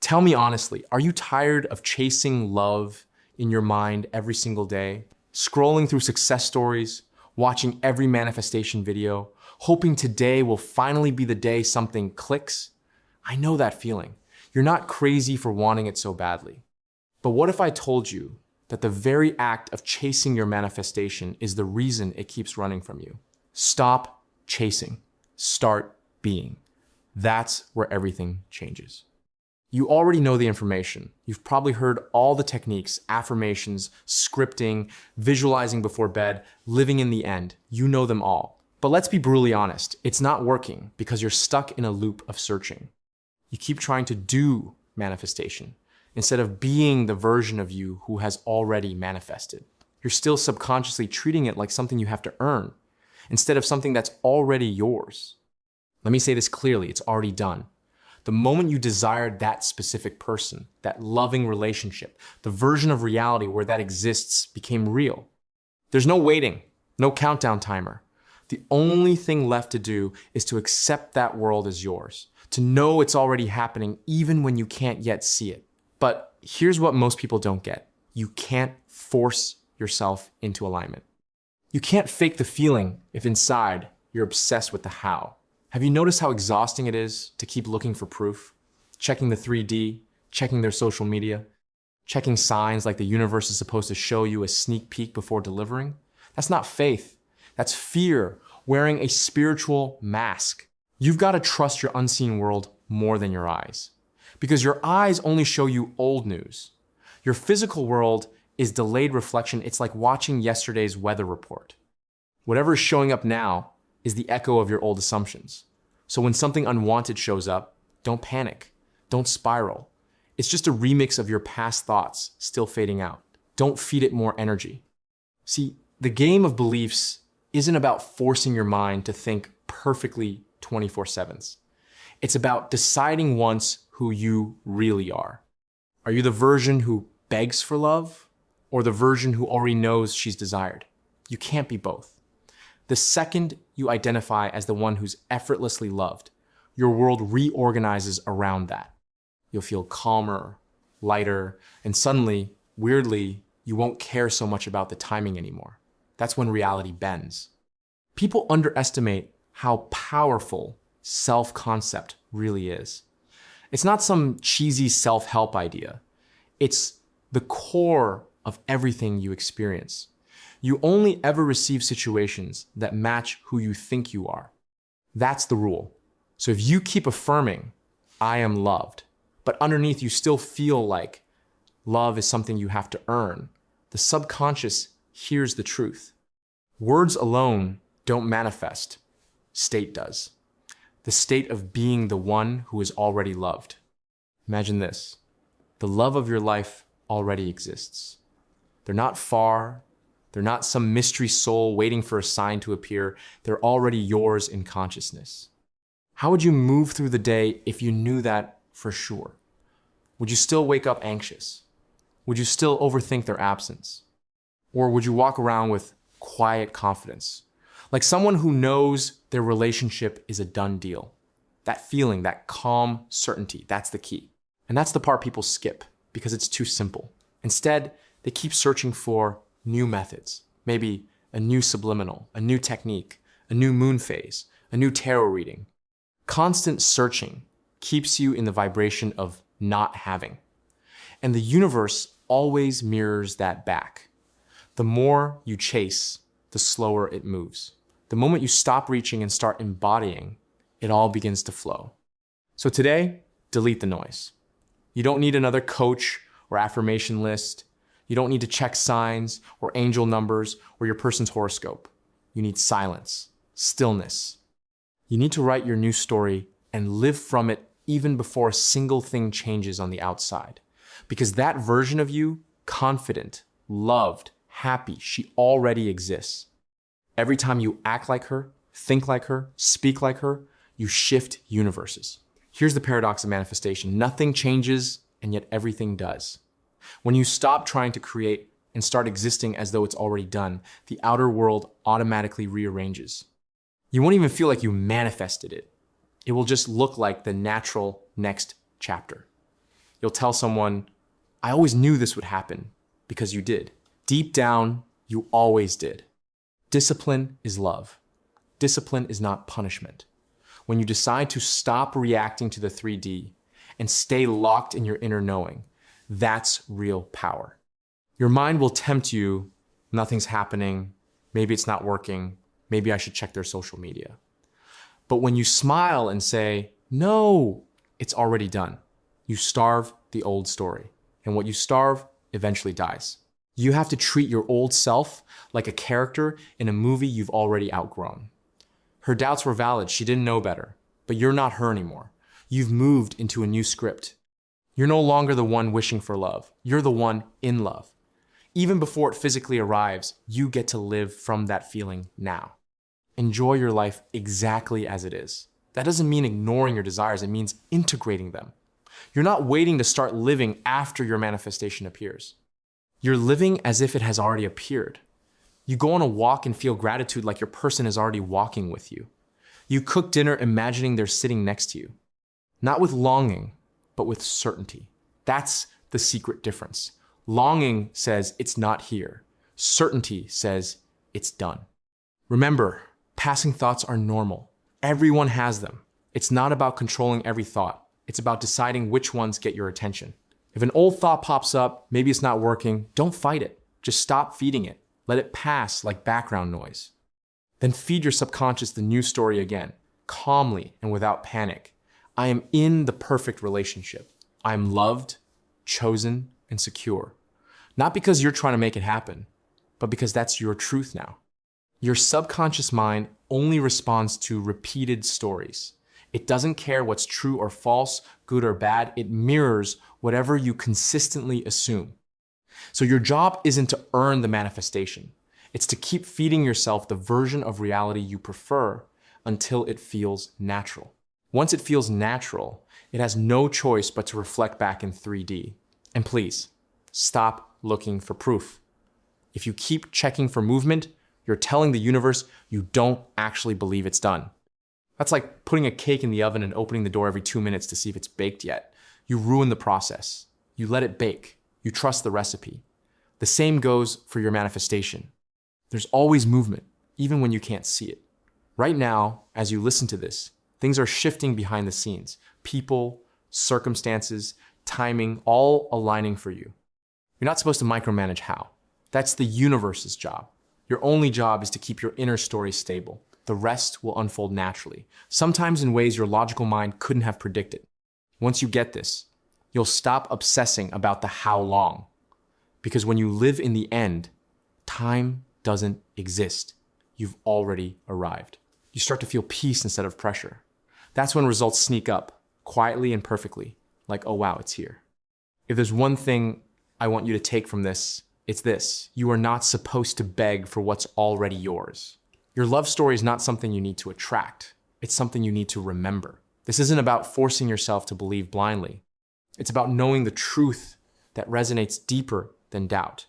Tell me honestly, are you tired of chasing love in your mind every single day? Scrolling through success stories, watching every manifestation video, hoping today will finally be the day something clicks? I know that feeling. You're not crazy for wanting it so badly. But what if I told you that the very act of chasing your manifestation is the reason it keeps running from you? Stop chasing. Start being. That's where everything changes. You already know the information. You've probably heard all the techniques, affirmations, scripting, visualizing before bed, living in the end. You know them all. But let's be brutally honest. It's not working because you're stuck in a loop of searching. You keep trying to do manifestation instead of being the version of you who has already manifested. You're still subconsciously treating it like something you have to earn instead of something that's already yours. Let me say this clearly, it's already done. The moment you desired that specific person, that loving relationship, the version of reality where that exists became real. There's no waiting, no countdown timer. The only thing left to do is to accept that world as yours, to know it's already happening even when you can't yet see it. But here's what most people don't get. You can't force yourself into alignment. You can't fake the feeling if inside you're obsessed with the how. Have you noticed how exhausting it is to keep looking for proof? Checking the 3D, checking their social media, checking signs like the universe is supposed to show you a sneak peek before delivering? That's not faith. That's fear wearing a spiritual mask. You've got to trust your unseen world more than your eyes, because your eyes only show you old news. Your physical world is delayed reflection. It's like watching yesterday's weather report. Whatever is showing up now is the echo of your old assumptions. So when something unwanted shows up, don't panic, don't spiral. It's just a remix of your past thoughts still fading out. Don't feed it more energy. See, the game of beliefs isn't about forcing your mind to think perfectly 24/7. It's about deciding once who you really are. Are you the version who begs for love or the version who already knows she's desired? You can't be both. The second you identify as the one who's effortlessly loved, your world reorganizes around that. You'll feel calmer, lighter, and suddenly, weirdly, you won't care so much about the timing anymore. That's when reality bends. People underestimate how powerful self-concept really is. It's not some cheesy self-help idea. It's the core of everything you experience. You only ever receive situations that match who you think you are. That's the rule. So if you keep affirming, I am loved, but underneath you still feel like love is something you have to earn, the subconscious hears the truth. Words alone don't manifest. State does. The state of being the one who is already loved. Imagine this. The love of your life already exists. They're not far. They're not some mystery soul waiting for a sign to appear. They're already yours in consciousness. How would you move through the day if you knew that for sure? Would you still wake up anxious? Would you still overthink their absence? Or would you walk around with quiet confidence? Like someone who knows their relationship is a done deal. That feeling, that calm certainty, that's the key. And that's the part people skip because it's too simple. Instead, they keep searching for new methods, maybe a new subliminal, a new technique, a new moon phase, a new tarot reading. Constant searching keeps you in the vibration of not having. And the universe always mirrors that back. The more you chase, the slower it moves. The moment you stop reaching and start embodying, it all begins to flow. So today, delete the noise. You don't need another coach or affirmation list. You don't need to check signs or angel numbers or your person's horoscope. You need silence, stillness. You need to write your new story and live from it even before a single thing changes on the outside. Because that version of you, confident, loved, happy, she already exists. Every time you act like her, think like her, speak like her, you shift universes. Here's the paradox of manifestation. Nothing changes, and yet everything does. When you stop trying to create and start existing as though it's already done, the outer world automatically rearranges. You won't even feel like you manifested it. It will just look like the natural next chapter. You'll tell someone, I always knew this would happen, because you did. Deep down, you always did. Discipline is love. Discipline is not punishment. When you decide to stop reacting to the 3D and stay locked in your inner knowing, that's real power. Your mind will tempt you, nothing's happening, maybe it's not working, maybe I should check their social media. But when you smile and say, no, it's already done, you starve the old story. And what you starve eventually dies. You have to treat your old self like a character in a movie you've already outgrown. Her doubts were valid, she didn't know better, but you're not her anymore. You've moved into a new script. You're no longer the one wishing for love, you're the one in love. Even before it physically arrives, you get to live from that feeling now. Enjoy your life exactly as it is. That doesn't mean ignoring your desires, it means integrating them. You're not waiting to start living after your manifestation appears. You're living as if it has already appeared. You go on a walk and feel gratitude like your person is already walking with you. You cook dinner imagining they're sitting next to you. Not with longing, but with certainty. That's the secret difference. Longing says it's not here. Certainty says it's done. Remember, passing thoughts are normal. Everyone has them. It's not about controlling every thought. It's about deciding which ones get your attention. If an old thought pops up, maybe it's not working, don't fight it. Just stop feeding it. Let it pass like background noise. Then feed your subconscious the new story again, calmly and without panic. I am in the perfect relationship. I am loved, chosen, and secure. Not because you're trying to make it happen, but because that's your truth now. Your subconscious mind only responds to repeated stories. It doesn't care what's true or false, good or bad. It mirrors whatever you consistently assume. So your job isn't to earn the manifestation. It's to keep feeding yourself the version of reality you prefer until it feels natural. Once it feels natural, it has no choice but to reflect back in 3D. And please, stop looking for proof. If you keep checking for movement, you're telling the universe you don't actually believe it's done. That's like putting a cake in the oven and opening the door every 2 minutes to see if it's baked yet. You ruin the process. You let it bake. You trust the recipe. The same goes for your manifestation. There's always movement, even when you can't see it. Right now, as you listen to this, things are shifting behind the scenes. People, circumstances, timing, all aligning for you. You're not supposed to micromanage how. That's the universe's job. Your only job is to keep your inner story stable. The rest will unfold naturally, sometimes in ways your logical mind couldn't have predicted. Once you get this, you'll stop obsessing about the how long. Because when you live in the end, time doesn't exist. You've already arrived. You start to feel peace instead of pressure. That's when results sneak up, quietly and perfectly, like, oh wow, it's here. If there's one thing I want you to take from this, it's this. You are not supposed to beg for what's already yours. Your love story is not something you need to attract. It's something you need to remember. This isn't about forcing yourself to believe blindly. It's about knowing the truth that resonates deeper than doubt.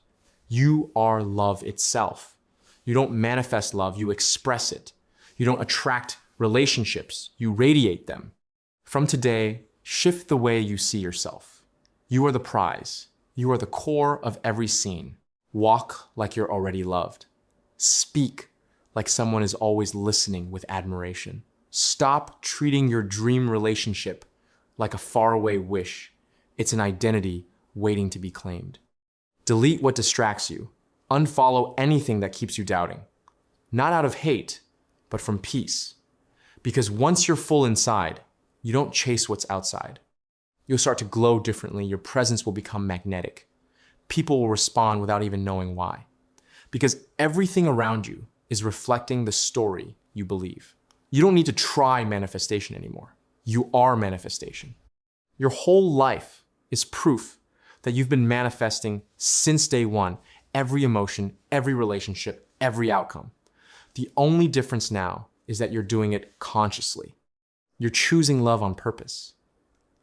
You are love itself. You don't manifest love, you express it. You don't attract relationships, you radiate them. From today, shift the way you see yourself. You are the prize. You are the core of every scene. Walk like you're already loved. Speak like someone is always listening with admiration. Stop treating your dream relationship like a faraway wish. It's an identity waiting to be claimed. Delete what distracts you. Unfollow anything that keeps you doubting. Not out of hate, but from peace. Because once you're full inside, you don't chase what's outside. You'll start to glow differently. Your presence will become magnetic. People will respond without even knowing why. Because everything around you is reflecting the story you believe. You don't need to try manifestation anymore. You are manifestation. Your whole life is proof that you've been manifesting since day one, every emotion, every relationship, every outcome. The only difference now is that you're doing it consciously. You're choosing love on purpose.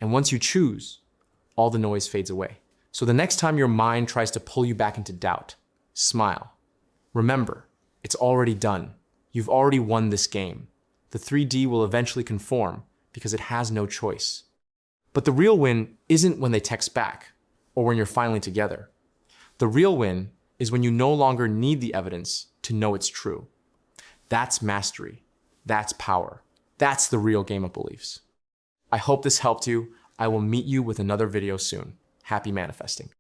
And once you choose, all the noise fades away. So the next time your mind tries to pull you back into doubt, smile. Remember, it's already done. You've already won this game. The 3D will eventually conform because it has no choice. But the real win isn't when they text back or when you're finally together. The real win is when you no longer need the evidence to know it's true. That's mastery. That's power. That's the real game of beliefs. I hope this helped you. I will meet you with another video soon. Happy manifesting.